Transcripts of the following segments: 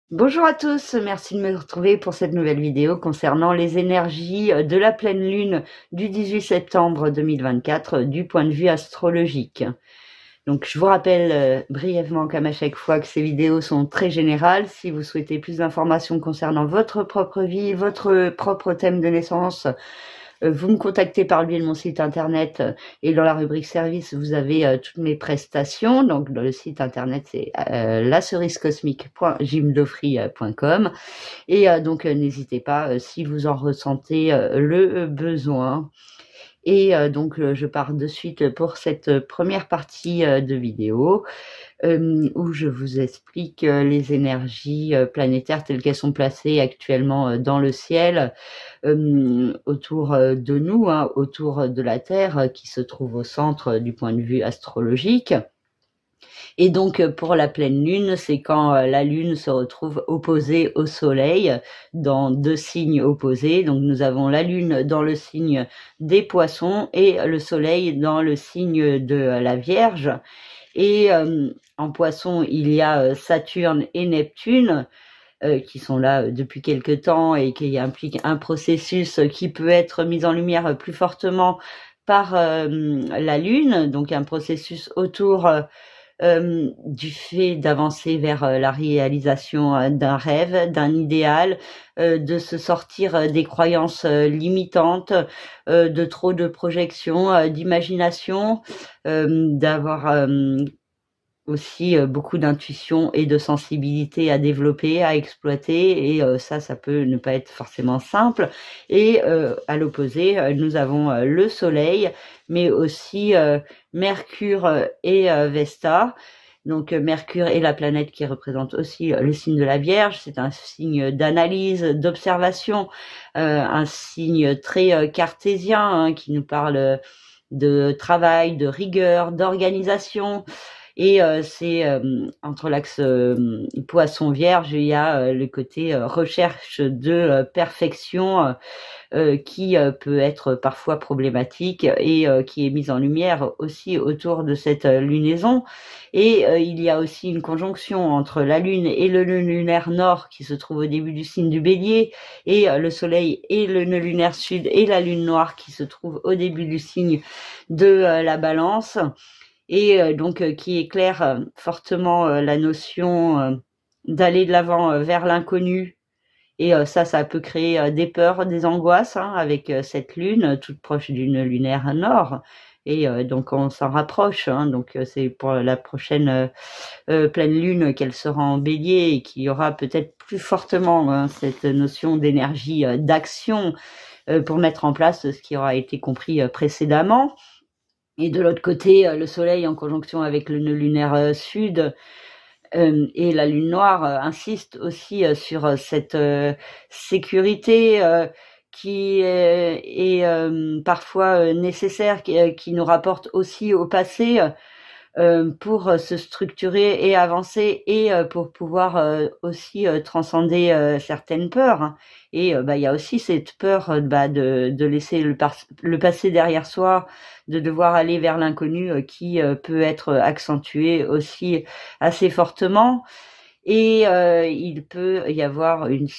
Bonjour à tous, merci de me retrouver pour cette nouvelle vidéo concernant les énergies de la pleine lune du 18 septembre 2024 du point de vue astrologique. Donc je vous rappelle brièvement comme à chaque fois que ces vidéos sont très générales. Si vous souhaitez plus d'informations concernant votre propre vie, votre propre thème de naissance, vous me contactez par le biais de mon site internet et dans la rubrique service, vous avez toutes mes prestations. Donc, dans le site internet, c'est lacerisecosmique.gymdofree.com et donc, n'hésitez pas si vous en ressentez le besoin. Et donc, je pars de suite pour cette première partie de vidéo où je vous explique les énergies planétaires telles qu'elles sont placées actuellement dans le ciel autour de nous, autour de la Terre qui se trouve au centre du point de vue astrologique. Et donc pour la pleine lune, c'est quand la lune se retrouve opposée au soleil dans deux signes opposés. Donc nous avons la lune dans le signe des poissons et le soleil dans le signe de la Vierge. Et en poisson, il y a Saturne et Neptune qui sont là depuis quelque temps et qui impliquent un processus qui peut être mis en lumière plus fortement par la Lune, donc un processus autour du fait d'avancer vers la réalisation d'un rêve, d'un idéal, de se sortir des croyances limitantes, de trop de projections, d'imagination, d'avoir aussi beaucoup d'intuition et de sensibilité à développer, à exploiter, et ça peut ne pas être forcément simple. Et à l'opposé, nous avons le Soleil, mais aussi Mercure et Vesta. Donc Mercure est la planète qui représente aussi le signe de la Vierge. C'est un signe d'analyse, d'observation, un signe très cartésien qui nous parle de travail, de rigueur, d'organisation. Et c'est entre l'axe poisson vierge, il y a le côté recherche de perfection qui peut être parfois problématique et qui est mise en lumière aussi autour de cette lunaison. Et il y a aussi une conjonction entre la lune et le nœud lunaire nord qui se trouve au début du signe du bélier, et le soleil et le nœud lunaire sud et la lune noire qui se trouve au début du signe de la balance. Et donc qui éclaire fortement la notion d'aller de l'avant vers l'inconnu. Et ça peut créer des peurs, des angoisses avec cette lune toute proche d'une lunaire nord. Et donc on s'en rapproche. Donc c'est pour la prochaine pleine lune qu'elle sera en bélier et qu'il y aura peut-être plus fortement cette notion d'énergie d'action pour mettre en place ce qui aura été compris précédemment. Et de l'autre côté, le soleil en conjonction avec le nœud lunaire sud et la lune noire insiste aussi sur cette sécurité qui est parfois nécessaire, qui nous rapporte aussi au passé pour se structurer et avancer, et pour pouvoir aussi transcender certaines peurs. Et il y a aussi cette peur de laisser le passé derrière soi, de devoir aller vers l'inconnu qui peut être accentué aussi assez fortement. Et il peut y avoir une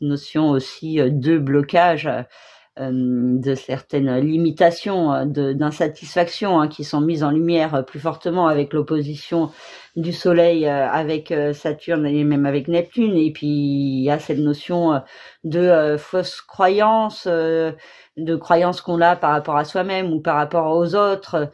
notion aussi de blocage, de certaines limitations, d'insatisfaction qui sont mises en lumière plus fortement avec l'opposition du Soleil avec Saturne et même avec Neptune. Et puis il y a cette notion de fausses croyances, de croyances qu'on a par rapport à soi-même ou par rapport aux autres,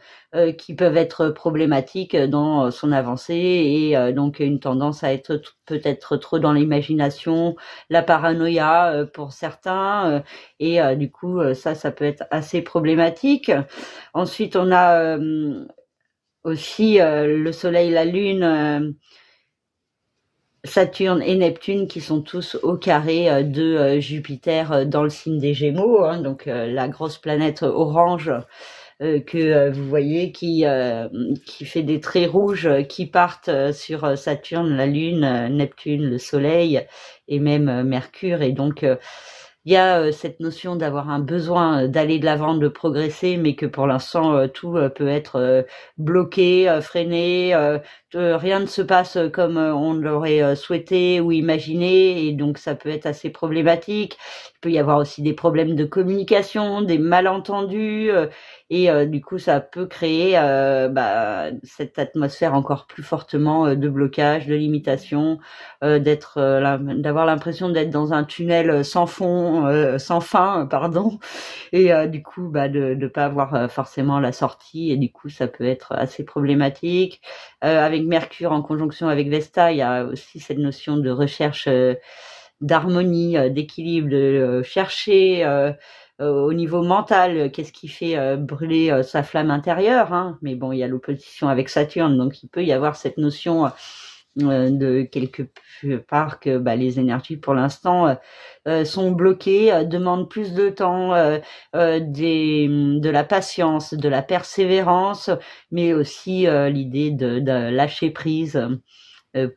qui peuvent être problématiques dans son avancée, et donc une tendance à être peut-être trop dans l'imagination, la paranoïa pour certains, et du coup ça peut être assez problématique. Ensuite on a aussi le soleil, la lune, Saturne et Neptune qui sont tous au carré de Jupiter dans le signe des Gémeaux, donc la grosse planète orange que vous voyez qui fait des traits rouges qui partent sur Saturne, la Lune, Neptune, le Soleil et même Mercure. Et donc il y a cette notion d'avoir un besoin d'aller de l'avant, de progresser, mais que pour l'instant tout peut être bloqué, freiné, rien ne se passe comme on l'aurait souhaité ou imaginé, et donc ça peut être assez problématique. Il peut y avoir aussi des problèmes de communication, des malentendus, et du coup ça peut créer cette atmosphère encore plus fortement de blocage, de limitation, d'avoir l'impression d'être dans un tunnel sans fond, sans fin, pardon, et du coup de pas avoir forcément la sortie, et du coup ça peut être assez problématique. Avec Mercure en conjonction avec Vesta, il y a aussi cette notion de recherche d'harmonie, d'équilibre, de chercher au niveau mental, qu'est-ce qui fait brûler sa flamme intérieure, hein. Mais bon, il y a l'opposition avec Saturne, donc il peut y avoir cette notion de quelque part que les énergies pour l'instant sont bloquées, demandent plus de temps, de la patience, de la persévérance, mais aussi l'idée de lâcher prise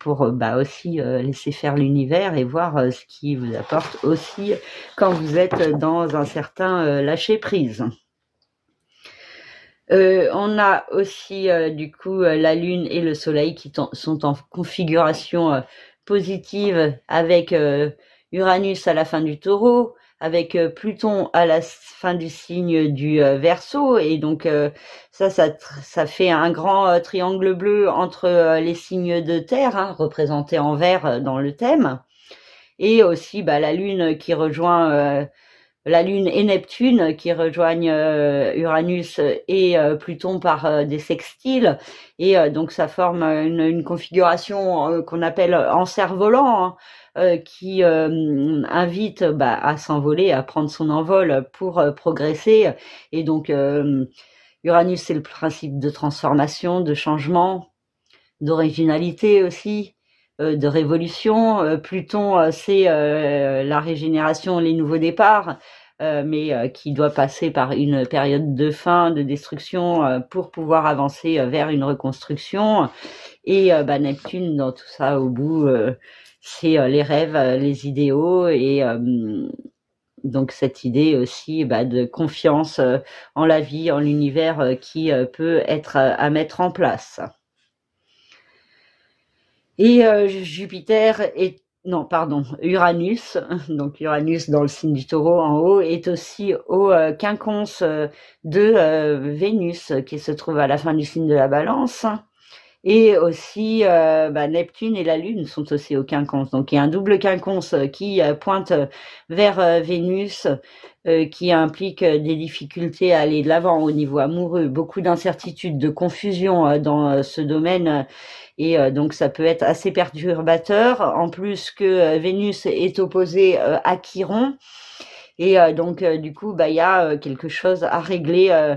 pour aussi laisser faire l'univers et voir ce qui vous apporte aussi quand vous êtes dans un certain lâcher prise. On a aussi du coup la Lune et le Soleil qui sont en configuration positive avec Uranus à la fin du Taureau, avec Pluton à la fin du signe du Verseau, et donc ça fait un grand triangle bleu entre les signes de terre, hein, représentés en vert dans le thème, et aussi la Lune qui rejoint la Lune et Neptune qui rejoignent Uranus et Pluton par des sextiles, et donc ça forme une configuration qu'on appelle encerf-volant, hein, qui invite à s'envoler, à prendre son envol pour progresser. Et donc Uranus, c'est le principe de transformation, de changement, d'originalité aussi, de révolution. Pluton, c'est la régénération, les nouveaux départs, mais qui doit passer par une période de fin, de destruction, pour pouvoir avancer vers une reconstruction. Et Neptune, dans tout ça, au bout, c'est les rêves, les idéaux, et donc cette idée aussi de confiance en la vie, en l'univers, qui peut être à mettre en place. Et Uranus, donc Uranus dans le signe du Taureau en haut, est aussi au quinconce de Vénus, qui se trouve à la fin du signe de la Balance. Et aussi Neptune et la Lune sont aussi au quinconce. Donc il y a un double quinconce qui pointe vers Vénus, qui implique des difficultés à aller de l'avant au niveau amoureux, beaucoup d'incertitudes, de confusion dans ce domaine. Et donc ça peut être assez perturbateur, en plus que Vénus est opposée à Chiron, et donc du coup il y a quelque chose à régler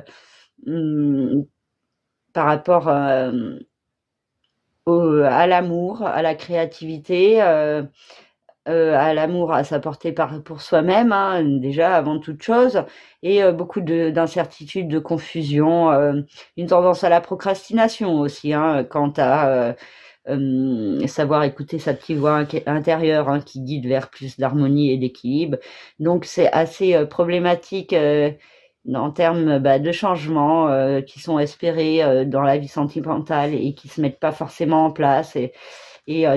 par rapport à l'amour, à la créativité, à l'amour, à s'apporter pour soi-même, hein, déjà avant toute chose, et beaucoup d'incertitudes, de confusion, une tendance à la procrastination aussi, hein, quant à savoir écouter sa petite voix intérieure, hein, qui guide vers plus d'harmonie et d'équilibre. Donc c'est assez problématique en termes de changements qui sont espérés dans la vie sentimentale et qui se mettent pas forcément en place, et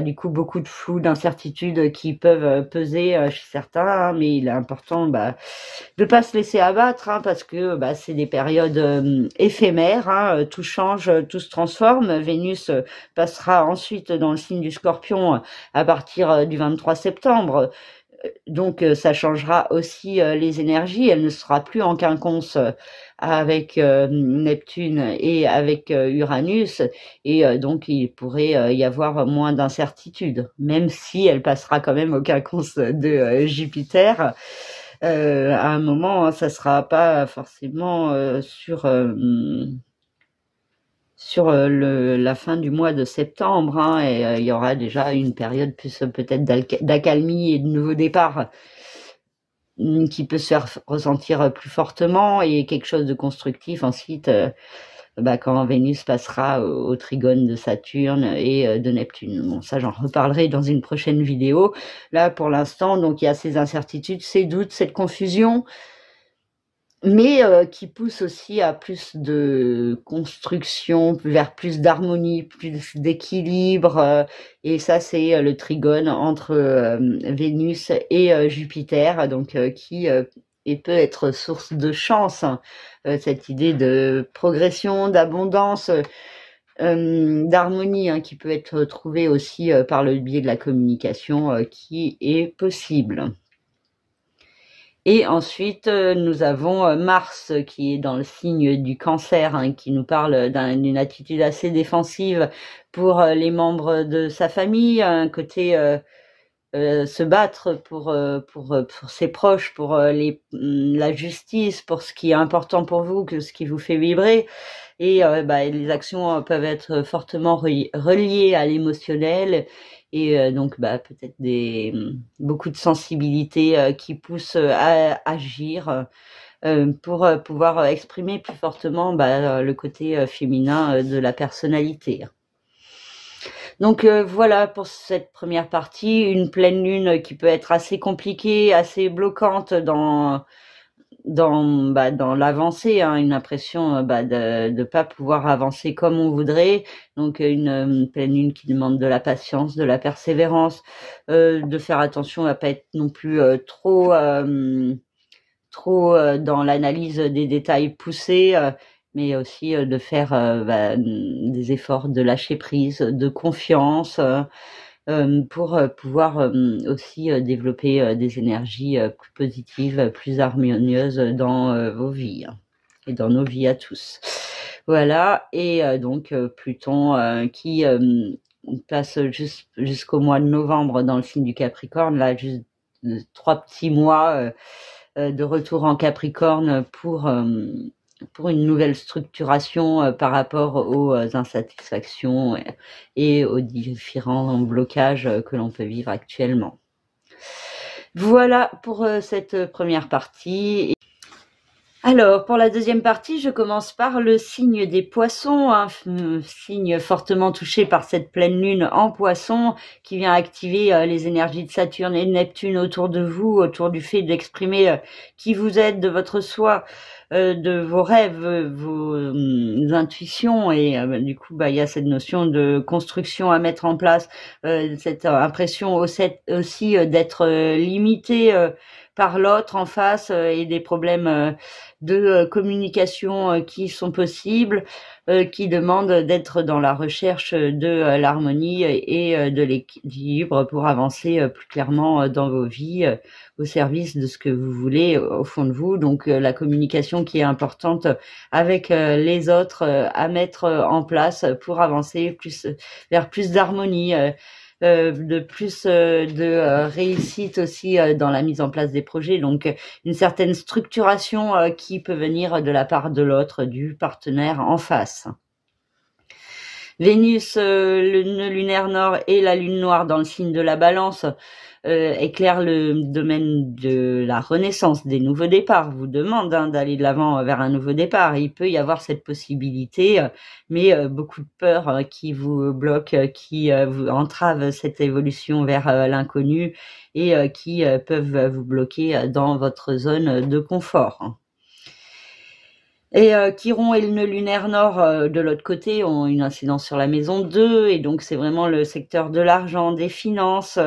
du coup beaucoup de flou, d'incertitudes qui peuvent peser chez certains, hein, mais il est important de pas se laisser abattre, hein, parce que c'est des périodes éphémères, hein, tout change, tout se transforme. Vénus passera ensuite dans le signe du Scorpion à partir du 23 septembre. Donc ça changera aussi les énergies, elle ne sera plus en quinconce avec Neptune et avec Uranus, et donc il pourrait y avoir moins d'incertitudes, même si elle passera quand même au quinconce de Jupiter. À un moment, ça sera pas forcément sur la fin du mois de septembre, hein, et il y aura déjà une période plus peut-être d'accalmie et de nouveau départ qui peut se faire ressentir plus fortement, et quelque chose de constructif ensuite quand Vénus passera au trigone de Saturne et de Neptune. Bon, ça, j'en reparlerai dans une prochaine vidéo. Là, pour l'instant, donc il y a ces incertitudes, ces doutes, cette confusion, mais qui pousse aussi à plus de construction, vers plus d'harmonie, plus d'équilibre. Et ça, c'est le trigone entre Vénus et Jupiter, donc qui et peut être source de chance, hein. Cette idée de progression, d'abondance, d'harmonie, hein, qui peut être trouvée aussi par le biais de la communication, qui est possible. Et ensuite, nous avons Mars qui est dans le signe du Cancer, hein, qui nous parle d'une attitude assez défensive pour les membres de sa famille, un côté se battre pour ses proches, pour la justice, pour ce qui est important pour vous, que ce qui vous fait vibrer. Et les actions peuvent être fortement reliées à l'émotionnel. Et donc peut-être beaucoup de sensibilité qui pousse à agir pour pouvoir exprimer plus fortement le côté féminin de la personnalité. Donc voilà pour cette première partie, une pleine lune qui peut être assez compliquée, assez bloquante dans l'avancée, hein, une impression de pas pouvoir avancer comme on voudrait. Donc une pleine lune qui demande de la patience, de la persévérance, de faire attention à pas être non plus trop dans l'analyse des détails poussés, mais aussi de faire des efforts de lâcher prise, de confiance, pour pouvoir aussi développer des énergies plus positives, plus harmonieuses dans vos vies, hein, et dans nos vies à tous. Voilà, et donc Pluton qui passe jusqu'au mois de novembre dans le signe du Capricorne, là juste 3 petits mois de retour en Capricorne pour une nouvelle structuration par rapport aux insatisfactions et aux différents blocages que l'on peut vivre actuellement. Voilà pour cette première partie. Alors, pour la deuxième partie, je commence par le signe des poissons, un signe fortement touché par cette pleine lune en poisson qui vient activer les énergies de Saturne et de Neptune autour de vous, autour du fait d'exprimer qui vous êtes, de votre soi, de vos rêves, vos intuitions. Et du coup, il y a cette notion de construction à mettre en place, cette impression aussi d'être limité par l'autre en face et des problèmes de communication qui sont possibles, qui demandent d'être dans la recherche de l'harmonie et de l'équilibre pour avancer plus clairement dans vos vies, au service de ce que vous voulez au fond de vous. Donc la communication qui est importante avec les autres à mettre en place pour avancer vers plus d'harmonie, de plus de réussite aussi dans la mise en place des projets. Donc une certaine structuration qui peut venir de la part de l'autre, du partenaire en face. Vénus, le nœud lunaire nord et la lune noire dans le signe de la Balance éclaire le domaine de la renaissance, des nouveaux départs, vous demande d'aller de l'avant vers un nouveau départ. Il peut y avoir cette possibilité, mais beaucoup de peur qui vous bloque, qui vous entrave cette évolution vers l'inconnu et qui peuvent vous bloquer dans votre zone de confort. Et Chiron et le nœud lunaire nord de l'autre côté ont une incidence sur la maison 2, et donc c'est vraiment le secteur de l'argent, des finances,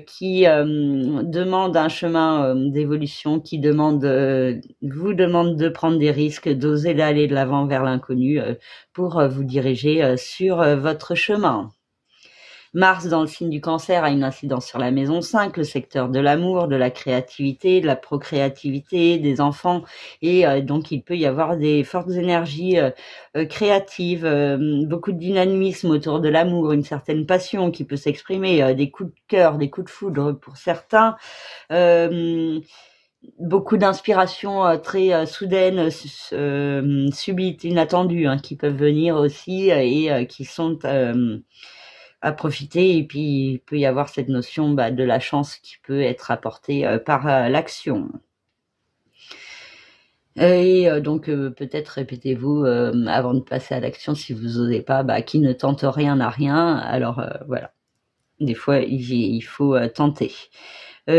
qui demande un chemin d'évolution, qui vous demande de prendre des risques, d'oser d'aller de l'avant vers l'inconnu pour vous diriger sur votre chemin. Mars dans le signe du Cancer a une incidence sur la maison 5, le secteur de l'amour, de la créativité, de la procréativité, des enfants, et donc il peut y avoir des fortes énergies créatives, beaucoup de dynamisme autour de l'amour, une certaine passion qui peut s'exprimer, des coups de cœur, des coups de foudre pour certains, beaucoup d'inspiration très soudaine, subite, inattendue, hein, qui peuvent venir aussi et qui sont à profiter. Et puis il peut y avoir cette notion de la chance qui peut être apportée par l'action. Donc peut-être répétez-vous avant de passer à l'action, si vous osez pas, qui ne tente rien n'a rien. Alors voilà, des fois il faut tenter.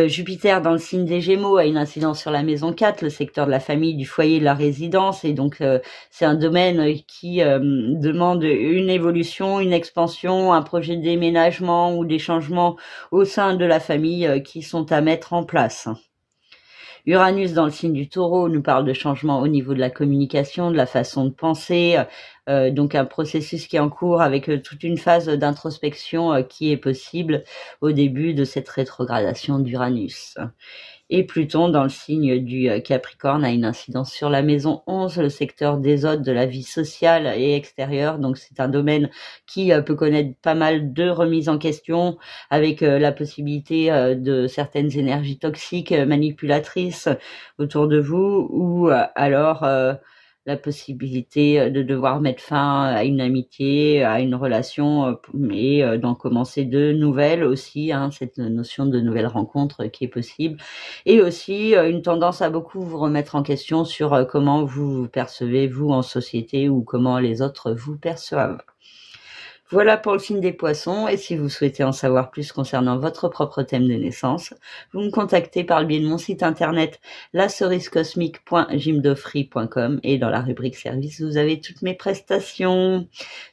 Jupiter dans le signe des Gémeaux a une incidence sur la maison 4, le secteur de la famille, du foyer, de la résidence, et donc c'est un domaine qui demande une évolution, une expansion, un projet de déménagement ou des changements au sein de la famille qui sont à mettre en place. Uranus dans le signe du Taureau nous parle de changements au niveau de la communication, de la façon de penser, donc un processus qui est en cours avec toute une phase d'introspection qui est possible au début de cette rétrogradation d'Uranus. Et Pluton dans le signe du Capricorne a une incidence sur la maison 11, le secteur des hôtes, de la vie sociale et extérieure. Donc c'est un domaine qui peut connaître pas mal de remises en question avec la possibilité de certaines énergies toxiques manipulatrices autour de vous, ou alors la possibilité de devoir mettre fin à une amitié, à une relation, et d'en commencer de nouvelles aussi, cette notion de nouvelles rencontres qui est possible. Et aussi une tendance à beaucoup vous remettre en question sur comment vous vous percevez, vous, en société, ou comment les autres vous perçoivent. Voilà pour le signe des Poissons, et si vous souhaitez en savoir plus concernant votre propre thème de naissance, vous me contactez par le biais de mon site internet lacerisecosmique.gymdofree.com, et dans la rubrique service, vous avez toutes mes prestations.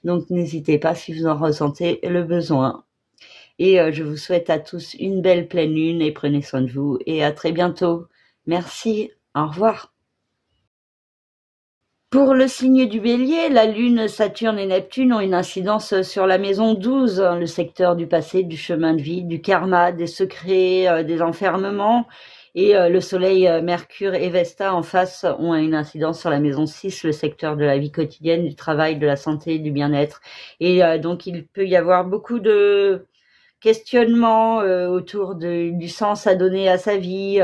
Donc n'hésitez pas si vous en ressentez le besoin. Et je vous souhaite à tous une belle pleine lune, et prenez soin de vous, et à très bientôt. Merci, au revoir. Pour le signe du Bélier, la Lune, Saturne et Neptune ont une incidence sur la maison 12, le secteur du passé, du chemin de vie, du karma, des secrets, des enfermements. Et le Soleil, Mercure et Vesta en face ont une incidence sur la maison 6, le secteur de la vie quotidienne, du travail, de la santé, du bien-être. Et donc il peut y avoir beaucoup de questionnement autour du sens à donner à sa vie,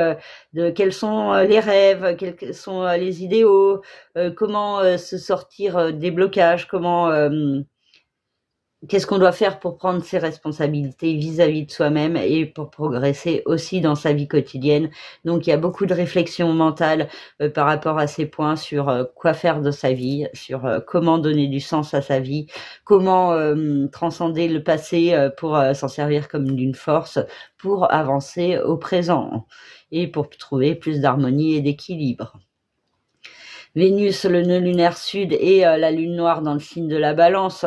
de quels sont les rêves, quels sont les idéaux, comment se sortir des blocages, qu'est-ce qu'on doit faire pour prendre ses responsabilités vis-à-vis de soi-même et pour progresser aussi dans sa vie quotidienne. Donc il y a beaucoup de réflexion mentale par rapport à ces points sur quoi faire de sa vie, sur comment donner du sens à sa vie, comment transcender le passé pour s'en servir comme d'une force pour avancer au présent et pour trouver plus d'harmonie et d'équilibre. Vénus, le nœud lunaire sud, et la lune noire dans le signe de la Balance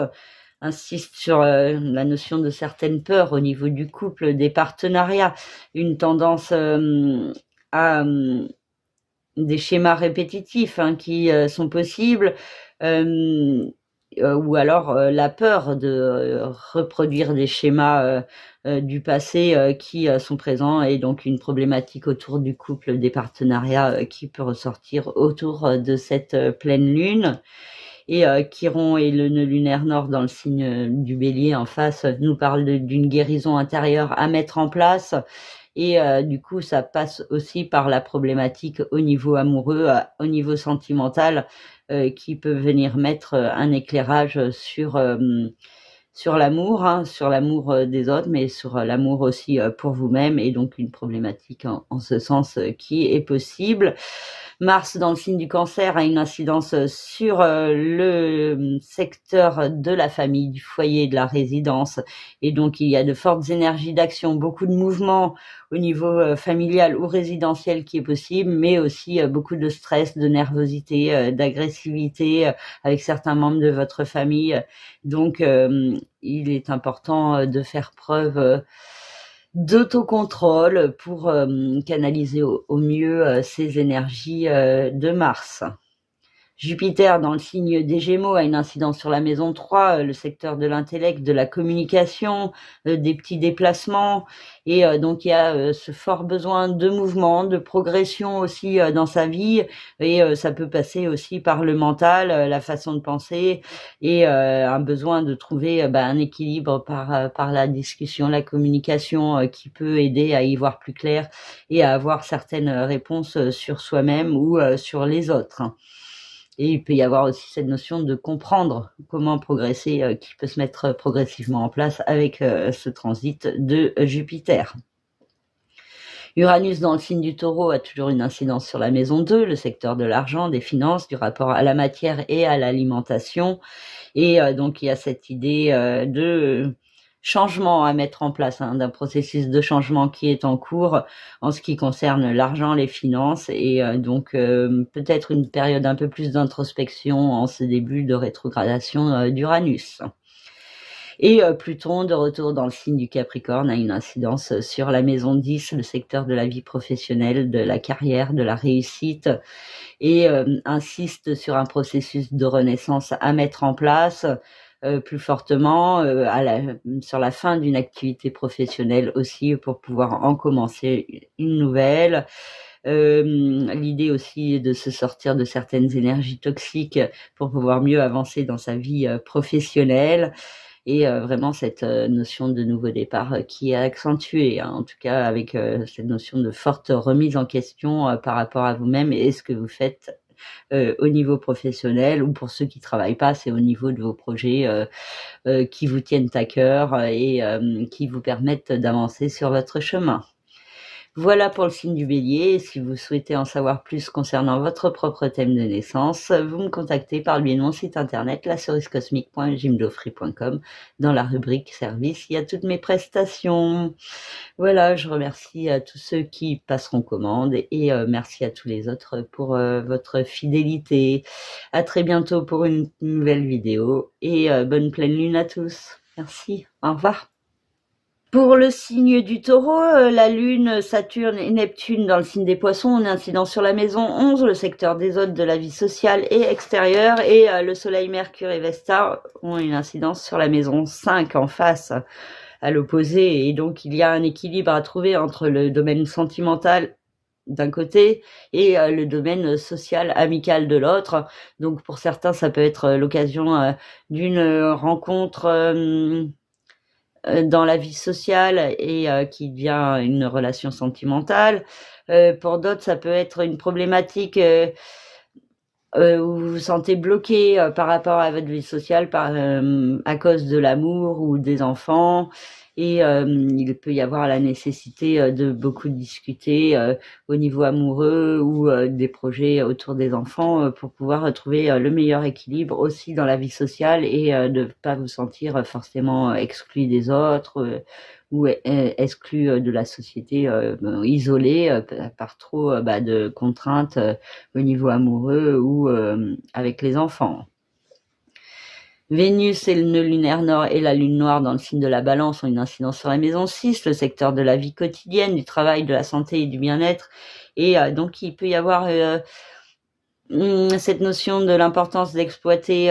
insiste sur la notion de certaines peurs au niveau du couple, des partenariats, une tendance à des schémas répétitifs qui sont possibles, ou alors la peur de reproduire des schémas du passé qui sont présents, et donc une problématique autour du couple, des partenariats qui peut ressortir autour de cette pleine lune. Et Chiron et le nœud lunaire nord dans le signe du Bélier en face nous parlent d'une guérison intérieure à mettre en place, et du coup ça passe aussi par la problématique au niveau amoureux, au niveau sentimental, qui peut venir mettre un éclairage sur l'amour, sur l'amour des autres, mais sur l'amour aussi pour vous-même, et donc une problématique en ce sens qui est possible. Mars dans le signe du Cancer a une incidence sur le secteur de la famille, du foyer, de la résidence, et donc il y a de fortes énergies d'action, beaucoup de mouvements au niveau familial ou résidentiel qui est possible, mais aussi beaucoup de stress, de nervosité, d'agressivité avec certains membres de votre famille. Donc il est important de faire preuve d'autocontrôle pour canaliser au mieux ces énergies de Mars. Jupiter dans le signe des Gémeaux a une incidence sur la maison 3, le secteur de l'intellect, de la communication, des petits déplacements, et donc il y a ce fort besoin de mouvement, de progression aussi dans sa vie, et ça peut passer aussi par le mental, la façon de penser, et un besoin de trouver un équilibre par la discussion, la communication, qui peut aider à y voir plus clair et à avoir certaines réponses sur soi-même ou sur les autres. Et il peut y avoir aussi cette notion de comprendre comment progresser qui peut se mettre progressivement en place avec ce transit de Jupiter. Uranus dans le signe du Taureau a toujours une incidence sur la maison 2, le secteur de l'argent, des finances, du rapport à la matière et à l'alimentation. Et donc il y a cette idée de changement à mettre en place, d'un processus de changement qui est en cours en ce qui concerne l'argent, les finances, et donc peut-être une période un peu plus d'introspection en ce début de rétrogradation d'Uranus. Et Pluton, de retour dans le signe du Capricorne, a une incidence sur la maison 10, le secteur de la vie professionnelle, de la carrière, de la réussite, et insiste sur un processus de renaissance à mettre en place plus fortement sur la fin d'une activité professionnelle aussi, pour pouvoir en commencer une nouvelle. L'idée aussi est de se sortir de certaines énergies toxiques pour pouvoir mieux avancer dans sa vie professionnelle. Et vraiment cette notion de nouveau départ qui est accentuée, en tout cas avec cette notion de forte remise en question par rapport à vous-même et ce que vous faites au niveau professionnel, ou pour ceux qui travaillent pas, c'est au niveau de vos projets qui vous tiennent à cœur et qui vous permettent d'avancer sur votre chemin. Voilà pour le signe du Bélier. Si vous souhaitez en savoir plus concernant votre propre thème de naissance, vous me contactez par le biais de mon site internet lacerisecosmique.gymdofree.com. Dans la rubrique service, il y a toutes mes prestations. Voilà, je remercie à tous ceux qui passeront commande et merci à tous les autres pour votre fidélité. À très bientôt pour une nouvelle vidéo et bonne pleine lune à tous. Merci, au revoir. Pour le signe du Taureau, la Lune, Saturne et Neptune dans le signe des Poissons ont une incidence sur la maison 11, le secteur des hôtes, de la vie sociale et extérieure, et le Soleil, Mercure et Vesta ont une incidence sur la maison 5 en face, à l'opposé, et donc il y a un équilibre à trouver entre le domaine sentimental d'un côté et le domaine social, amical de l'autre. Donc pour certains, ça peut être l'occasion d'une rencontre dans la vie sociale et qui devient une relation sentimentale. Pour d'autres, ça peut être une problématique où vous vous sentez bloqué par rapport à votre vie sociale à cause de l'amour ou des enfants. Et il peut y avoir la nécessité de beaucoup discuter au niveau amoureux ou des projets autour des enfants pour pouvoir trouver le meilleur équilibre aussi dans la vie sociale et de pas vous sentir forcément exclu des autres ou exclu de la société, isolé par trop de contraintes au niveau amoureux ou avec les enfants. Vénus et le nœud lunaire nord et la lune noire dans le signe de la Balance ont une incidence sur la maison 6, le secteur de la vie quotidienne, du travail, de la santé et du bien-être. Et donc il peut y avoir cette notion de l'importance d'exploiter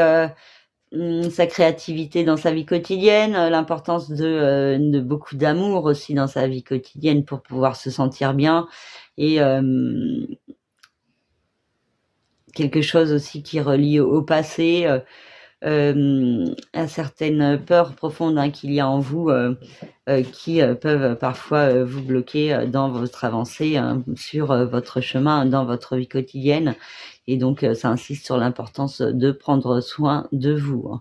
sa créativité dans sa vie quotidienne, l'importance de beaucoup d'amour aussi dans sa vie quotidienne pour pouvoir se sentir bien, et quelque chose aussi qui relie au passé, à certaines peurs profondes qu'il y a en vous qui peuvent parfois vous bloquer dans votre avancée sur votre chemin, dans votre vie quotidienne. Et donc ça insiste sur l'importance de prendre soin de vous.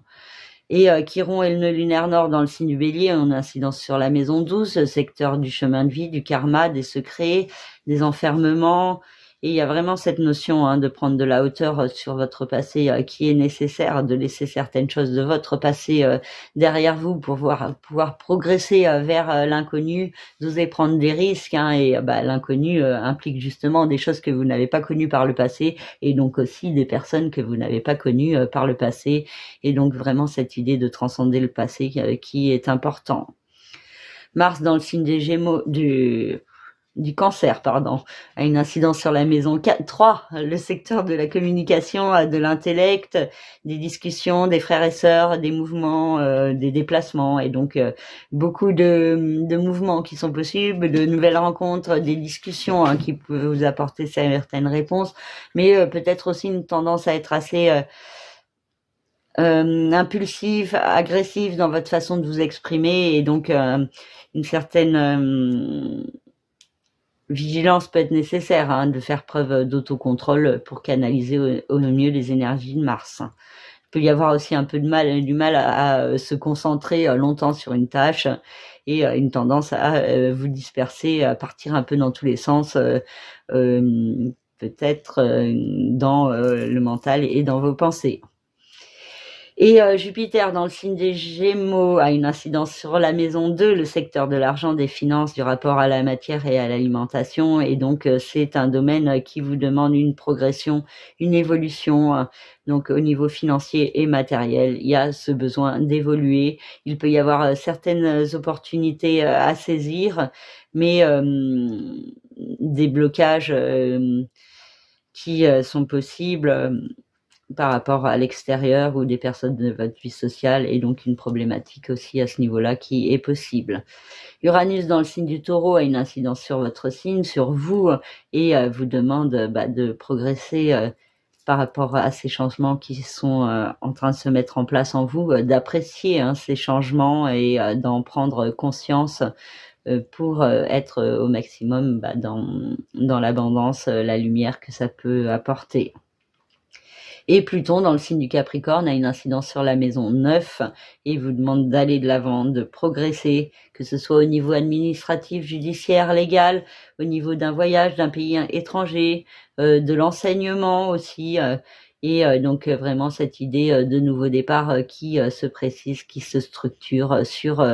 Et Chiron et le nœud lunaire nord dans le signe du Bélier ont une incidence sur la maison 12, le secteur du chemin de vie, du karma, des secrets, des enfermements. Et il y a vraiment cette notion de prendre de la hauteur sur votre passé qui est nécessaire, de laisser certaines choses de votre passé derrière vous pour pouvoir progresser vers l'inconnu, d'oser prendre des risques. Et l'inconnu implique justement des choses que vous n'avez pas connues par le passé et donc aussi des personnes que vous n'avez pas connues par le passé. Et donc vraiment cette idée de transcender le passé qui est important. Mars dans le signe des Gémeaux, du Cancer, a une incidence sur la maison 3, le secteur de la communication, de l'intellect, des discussions, des frères et sœurs, des mouvements, des déplacements, et donc beaucoup de mouvements qui sont possibles, de nouvelles rencontres, des discussions qui peuvent vous apporter certaines réponses, mais peut-être aussi une tendance à être assez impulsif, agressif dans votre façon de vous exprimer, et donc une certaine vigilance peut être nécessaire, de faire preuve d'autocontrôle pour canaliser au mieux les énergies de Mars. Il peut y avoir aussi un peu du mal à se concentrer longtemps sur une tâche et une tendance à vous disperser, à partir un peu dans tous les sens, peut-être dans le mental et dans vos pensées. Et Jupiter dans le signe des Gémeaux a une incidence sur la maison 2, le secteur de l'argent, des finances, du rapport à la matière et à l'alimentation. Et donc c'est un domaine qui vous demande une progression, une évolution. Donc au niveau financier et matériel, il y a ce besoin d'évoluer. Il peut y avoir certaines opportunités à saisir, mais des blocages qui sont possibles par rapport à l'extérieur ou des personnes de votre vie sociale, et donc une problématique aussi à ce niveau-là qui est possible. Uranus dans le signe du Taureau a une incidence sur votre signe, sur vous, et vous demande de progresser par rapport à ces changements qui sont en train de se mettre en place en vous, d'apprécier ces changements et d'en prendre conscience pour être au maximum dans l'abondance, la lumière que ça peut apporter. Et Pluton, dans le signe du Capricorne, a une incidence sur la maison 9 et vous demande d'aller de l'avant, de progresser, que ce soit au niveau administratif, judiciaire, légal, au niveau d'un voyage, d'un pays étranger, de l'enseignement aussi. Et donc vraiment cette idée de nouveau départ qui se précise, qui se structure sur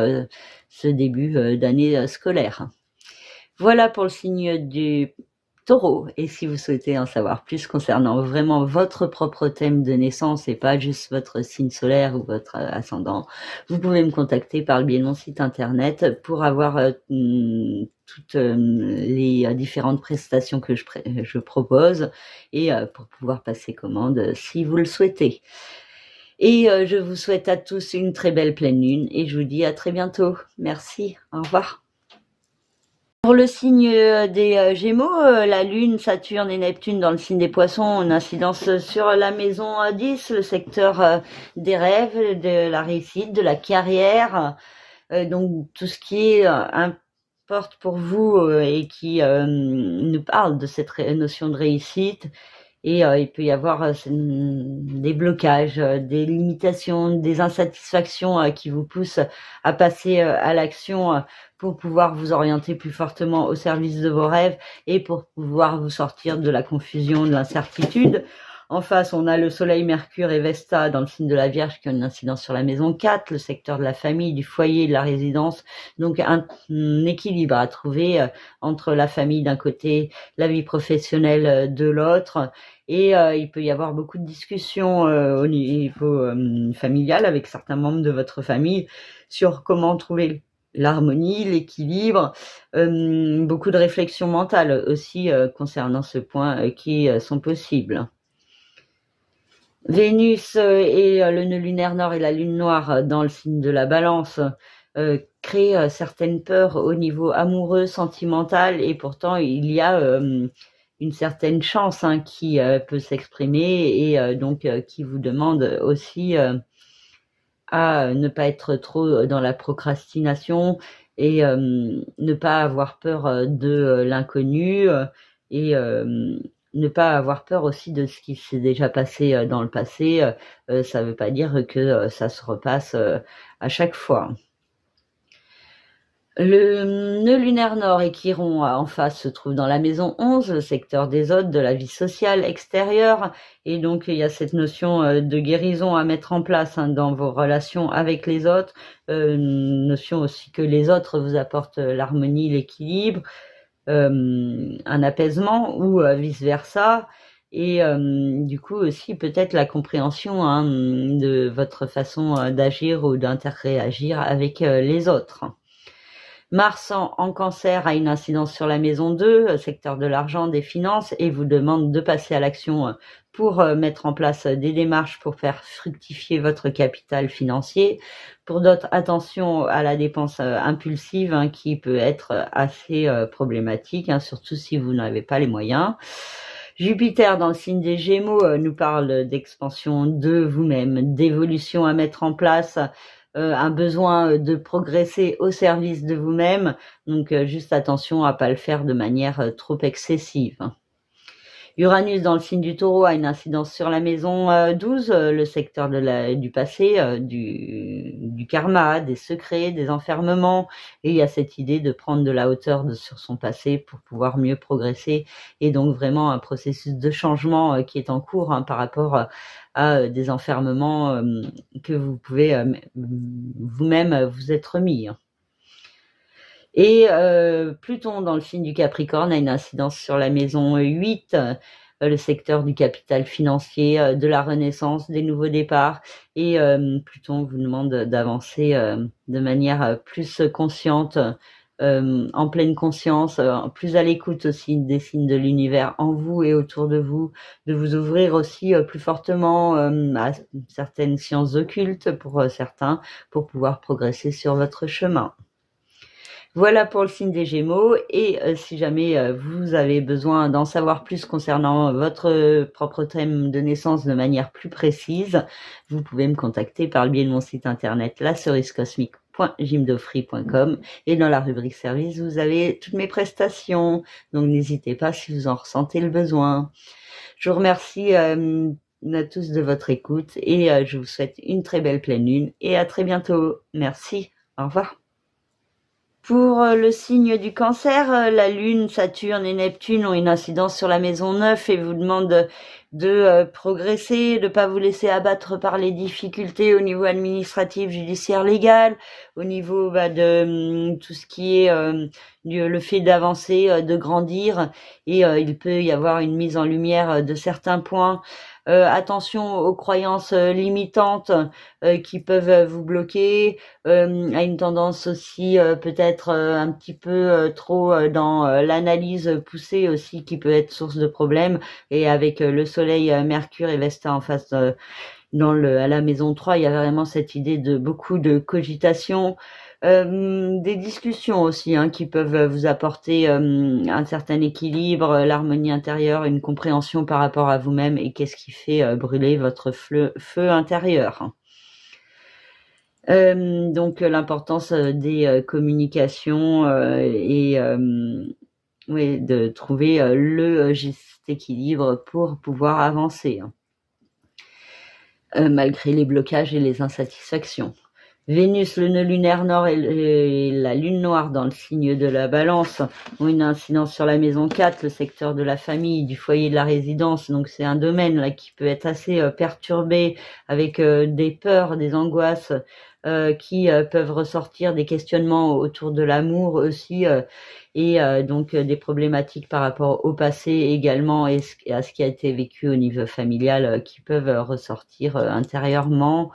ce début d'année scolaire. Voilà pour le signe du Taureau. Et si vous souhaitez en savoir plus concernant vraiment votre propre thème de naissance et pas juste votre signe solaire ou votre ascendant, vous pouvez me contacter par le biais de mon site internet pour avoir toutes les différentes prestations que je propose et pour pouvoir passer commande si vous le souhaitez. Et je vous souhaite à tous une très belle pleine lune et je vous dis à très bientôt. Merci, au revoir. Pour le signe des Gémeaux, la Lune, Saturne et Neptune dans le signe des Poissons ont une incidence sur la maison 10, le secteur des rêves, de la réussite, de la carrière, donc tout ce qui importe pour vous et qui nous parle de cette notion de réussite. Et il peut y avoir des blocages, des limitations, des insatisfactions qui vous poussent à passer à l'action pour pouvoir vous orienter plus fortement au service de vos rêves et pour pouvoir vous sortir de la confusion, de l'incertitude. En face, on a le Soleil, Mercure et Vesta dans le signe de la Vierge qui ont une incidence sur la maison 4, le secteur de la famille, du foyer, de la résidence. Donc un équilibre à trouver entre la famille d'un côté, la vie professionnelle de l'autre. Et il peut y avoir beaucoup de discussions au niveau familial avec certains membres de votre famille sur comment trouver l'harmonie, l'équilibre, beaucoup de réflexions mentales aussi concernant ce point qui sont possibles. Vénus et le nœud lunaire nord et la lune noire dans le signe de la Balance créent certaines peurs au niveau amoureux, sentimental, et pourtant il y a une certaine chance qui peut s'exprimer et donc qui vous demande aussi à ne pas être trop dans la procrastination et ne pas avoir peur de l'inconnu et ne pas avoir peur aussi de ce qui s'est déjà passé dans le passé. Ça ne veut pas dire que ça se repasse à chaque fois. Le nœud lunaire nord et Chiron en face se trouve dans la maison 11, le secteur des autres, de la vie sociale extérieure. Et donc, il y a cette notion de guérison à mettre en place dans vos relations avec les autres. Notion aussi que les autres vous apportent l'harmonie, l'équilibre, un apaisement ou vice-versa. Et du coup aussi peut-être la compréhension de votre façon d'agir ou d'interréagir avec les autres. Mars en Cancer a une incidence sur la maison 2, secteur de l'argent, des finances, et vous demande de passer à l'action pour mettre en place des démarches pour faire fructifier votre capital financier. Pour d'autres, attention à la dépense impulsive qui peut être assez problématique, surtout si vous n'avez pas les moyens. Jupiter dans le signe des Gémeaux nous parle d'expansion de vous-même, d'évolution à mettre en place, un besoin de progresser au service de vous-même. Donc juste attention à pas le faire de manière trop excessive. Uranus dans le signe du Taureau a une incidence sur la maison 12, le secteur du passé, du karma, des secrets, des enfermements. Et il y a cette idée de prendre de la hauteur sur son passé pour pouvoir mieux progresser. Et donc vraiment un processus de changement qui est en cours par rapport à des enfermements que vous pouvez vous-même vous être mis. Et Pluton dans le signe du Capricorne a une incidence sur la maison 8, le secteur du capital financier, de la renaissance, des nouveaux départs. Et Pluton vous demande d'avancer de manière plus consciente, en pleine conscience, plus à l'écoute aussi des signes de l'univers en vous et autour de vous, de vous ouvrir aussi plus fortement à certaines sciences occultes pour certains, pour pouvoir progresser sur votre chemin. Voilà pour le signe des Gémeaux, et si jamais vous avez besoin d'en savoir plus concernant votre propre thème de naissance de manière plus précise, vous pouvez me contacter par le biais de mon site internet lacerisecosmique.gymdofree.com, et dans la rubrique service, vous avez toutes mes prestations, donc n'hésitez pas si vous en ressentez le besoin. Je vous remercie à tous de votre écoute, et je vous souhaite une très belle pleine lune, et à très bientôt. Merci, au revoir. Pour le signe du Cancer, la Lune, Saturne et Neptune ont une incidence sur la maison 9 et vous demandent de progresser, de ne pas vous laisser abattre par les difficultés au niveau administratif, judiciaire, légal, au niveau de tout ce qui est le fait d'avancer, de grandir, et il peut y avoir une mise en lumière de certains points. Attention aux croyances limitantes qui peuvent vous bloquer, à une tendance aussi peut-être un petit peu trop dans l'analyse poussée aussi, qui peut être source de problèmes. Et avec le soleil Mercure et Vesta en face à la maison 3, il y a vraiment cette idée de beaucoup de cogitation, des discussions aussi qui peuvent vous apporter un certain équilibre, l'harmonie intérieure, une compréhension par rapport à vous-même et qu'est-ce qui fait brûler votre feu intérieur. Donc l'importance des communications et de trouver le juste équilibre pour pouvoir avancer, malgré les blocages et les insatisfactions. Vénus, le nœud lunaire nord et la lune noire dans le signe de la Balance ont une incidence sur la maison 4, le secteur de la famille, du foyer, de la résidence. Donc c'est un domaine là qui peut être assez perturbé, avec des peurs, des angoisses qui peuvent ressortir, des questionnements autour de l'amour aussi, et donc des problématiques par rapport au passé également, et à ce qui a été vécu au niveau familial qui peuvent ressortir intérieurement.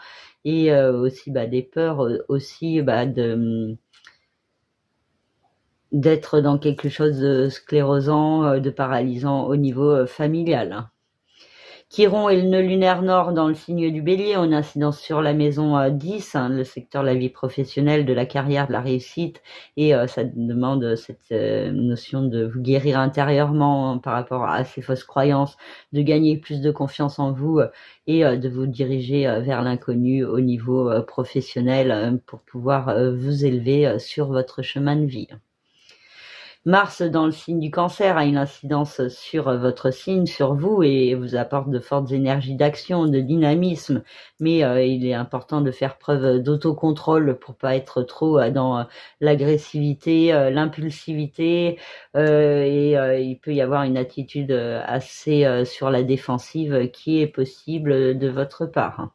Et aussi des peurs aussi d'être dans quelque chose de sclérosant, de paralysant au niveau familial. Chiron et le nœud lunaire nord dans le signe du Bélier ont une incidence sur la maison 10, le secteur de la vie professionnelle, de la carrière, de la réussite, et ça demande cette notion de vous guérir intérieurement par rapport à ces fausses croyances, de gagner plus de confiance en vous et de vous diriger vers l'inconnu au niveau professionnel pour pouvoir vous élever sur votre chemin de vie. Mars dans le signe du Cancer a une incidence sur votre signe, sur vous, et vous apporte de fortes énergies d'action, de dynamisme, mais il est important de faire preuve d'autocontrôle pour pas être trop dans l'agressivité, l'impulsivité, et il peut y avoir une attitude assez sur la défensive qui est possible de votre part.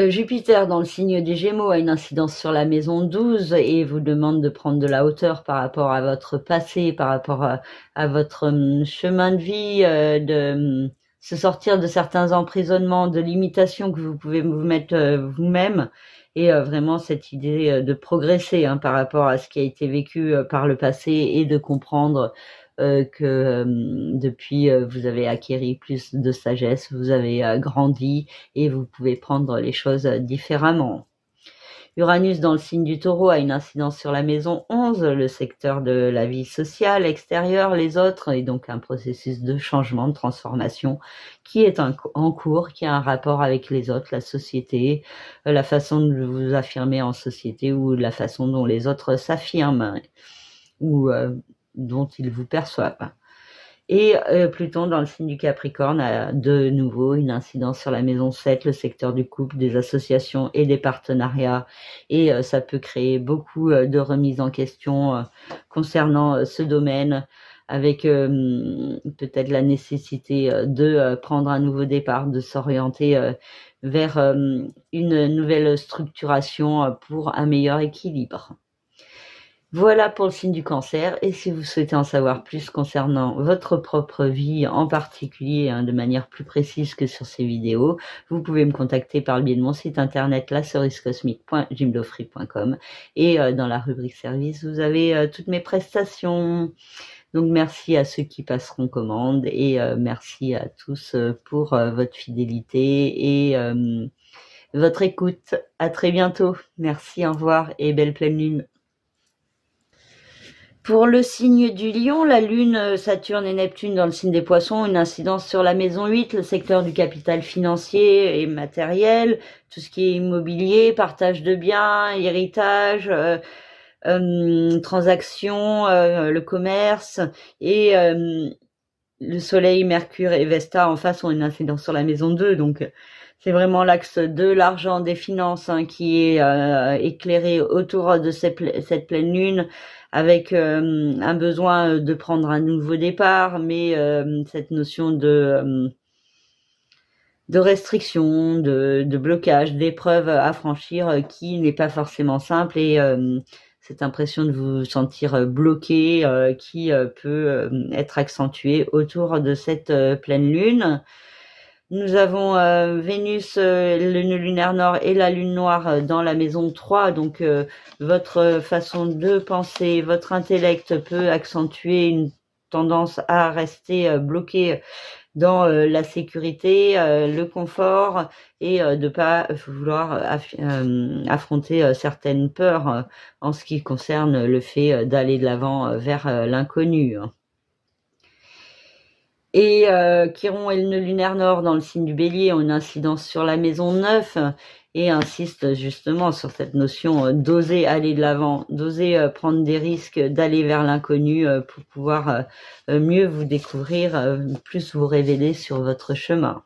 Jupiter dans le signe des Gémeaux a une incidence sur la maison 12 et vous demande de prendre de la hauteur par rapport à votre passé, par rapport à votre chemin de vie, de se sortir de certains emprisonnements, de limitations que vous pouvez vous mettre vous-même, et vraiment cette idée de progresser par rapport à ce qui a été vécu par le passé, et de comprendre que depuis vous avez acquéri plus de sagesse, vous avez grandi et vous pouvez prendre les choses différemment. Uranus dans le signe du Taureau a une incidence sur la maison 11, le secteur de la vie sociale, extérieure, les autres, et donc un processus de changement, de transformation qui est en cours, qui a un rapport avec les autres, la société, la façon de vous affirmer en société, ou la façon dont les autres s'affirment, ou dont ils vous perçoivent. Et Pluton dans le signe du Capricorne a de nouveau une incidence sur la maison 7, le secteur du couple, des associations et des partenariats. Et ça peut créer beaucoup de remises en question concernant ce domaine, avec peut-être la nécessité de prendre un nouveau départ, de s'orienter vers une nouvelle structuration pour un meilleur équilibre. Voilà pour le signe du Cancer, et si vous souhaitez en savoir plus concernant votre propre vie en particulier, de manière plus précise que sur ces vidéos, vous pouvez me contacter par le biais de mon site internet lacerisecosmique.jimdofree.com, et dans la rubrique service, vous avez toutes mes prestations. Donc merci à ceux qui passeront commande, et merci à tous pour votre fidélité et votre écoute. À très bientôt. Merci, au revoir et belle pleine lune. Pour le signe du Lion, la Lune, Saturne et Neptune dans le signe des Poissons, une incidence sur la maison 8, le secteur du capital financier et matériel, tout ce qui est immobilier, partage de biens, héritage, transactions, le commerce, et le Soleil, Mercure et Vesta en face ont une incidence sur la maison 2, donc c'est vraiment l'axe de l'argent, des finances qui est éclairé autour de cette pleine lune, avec un besoin de prendre un nouveau départ, mais cette notion de restriction, de blocage, d'épreuve à franchir qui n'est pas forcément simple, et cette impression de vous sentir bloqué qui peut être accentuée autour de cette pleine lune. Nous avons Vénus, le nœud lunaire nord et la lune noire dans la maison 3, donc votre façon de penser, votre intellect peut accentuer une tendance à rester bloqué dans la sécurité, le confort, et de pas vouloir affronter certaines peurs en ce qui concerne le fait d'aller de l'avant vers l'inconnu. Et Chiron et le nœud lunaire nord dans le signe du Bélier ont une incidence sur la maison 9 et insistent justement sur cette notion d'oser aller de l'avant, d'oser prendre des risques, d'aller vers l'inconnu pour pouvoir mieux vous découvrir, plus vous révéler sur votre chemin.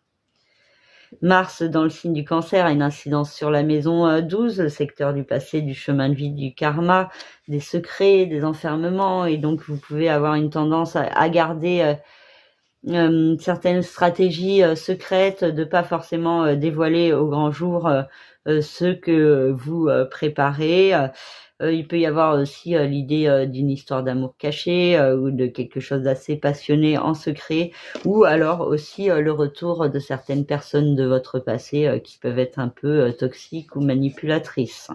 Mars dans le signe du Cancer a une incidence sur la maison 12, le secteur du passé, du chemin de vie, du karma, des secrets, des enfermements, et donc vous pouvez avoir une tendance à garder certaines stratégies secrètes, de pas forcément dévoiler au grand jour ce que vous préparez. Il peut y avoir aussi l'idée d'une histoire d'amour cachée ou de quelque chose d'assez passionné en secret, ou alors aussi le retour de certaines personnes de votre passé qui peuvent être un peu toxiques ou manipulatrices.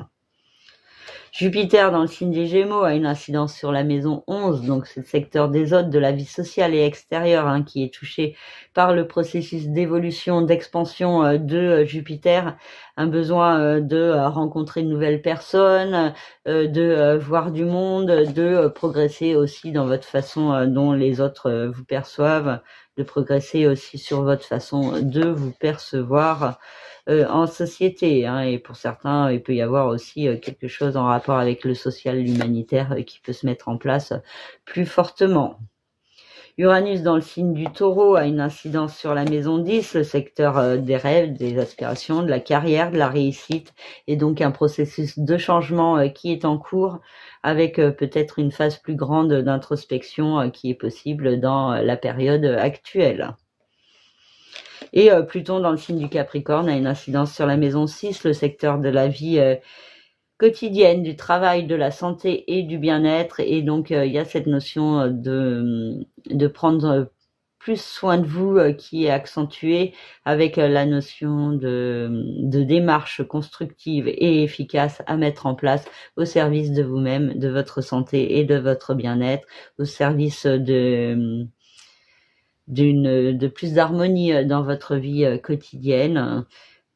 Jupiter dans le signe des Gémeaux a une incidence sur la maison 11, donc c'est le secteur des autres, de la vie sociale et extérieure qui est touché par le processus d'évolution, d'expansion de Jupiter, un besoin de rencontrer de nouvelles personnes, de voir du monde, de progresser aussi dans votre façon dont les autres vous perçoivent, de progresser aussi sur votre façon de vous percevoir en société, et pour certains, il peut y avoir aussi quelque chose en rapport avec le social, l'humanitaire qui peut se mettre en place plus fortement. Uranus dans le signe du Taureau a une incidence sur la maison 10, le secteur des rêves, des aspirations, de la carrière, de la réussite, et donc un processus de changement qui est en cours, avec peut-être une phase plus grande d'introspection qui est possible dans la période actuelle. Et Pluton dans le signe du Capricorne a une incidence sur la maison 6, le secteur de la vie quotidienne, du travail, de la santé et du bien-être. Et donc il y a cette notion de prendre plus soin de vous qui est accentuée avec la notion de démarche constructive et efficace à mettre en place au service de vous-même, de votre santé et de votre bien-être, au service de plus d'harmonie dans votre vie quotidienne,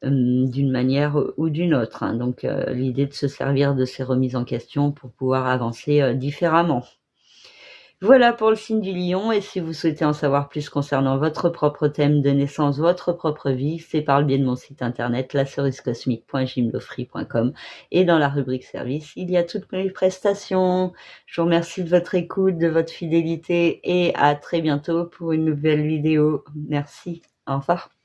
d'une manière ou d'une autre. Donc l'idée de se servir de ces remises en question pour pouvoir avancer différemment. Voilà pour le signe du lion, et si vous souhaitez en savoir plus concernant votre propre thème de naissance, votre propre vie, c'est par le biais de mon site internet lacerisecosmique.gymlofree.com, et dans la rubrique service, il y a toutes mes prestations. Je vous remercie de votre écoute, de votre fidélité, et à très bientôt pour une nouvelle vidéo. Merci, au revoir.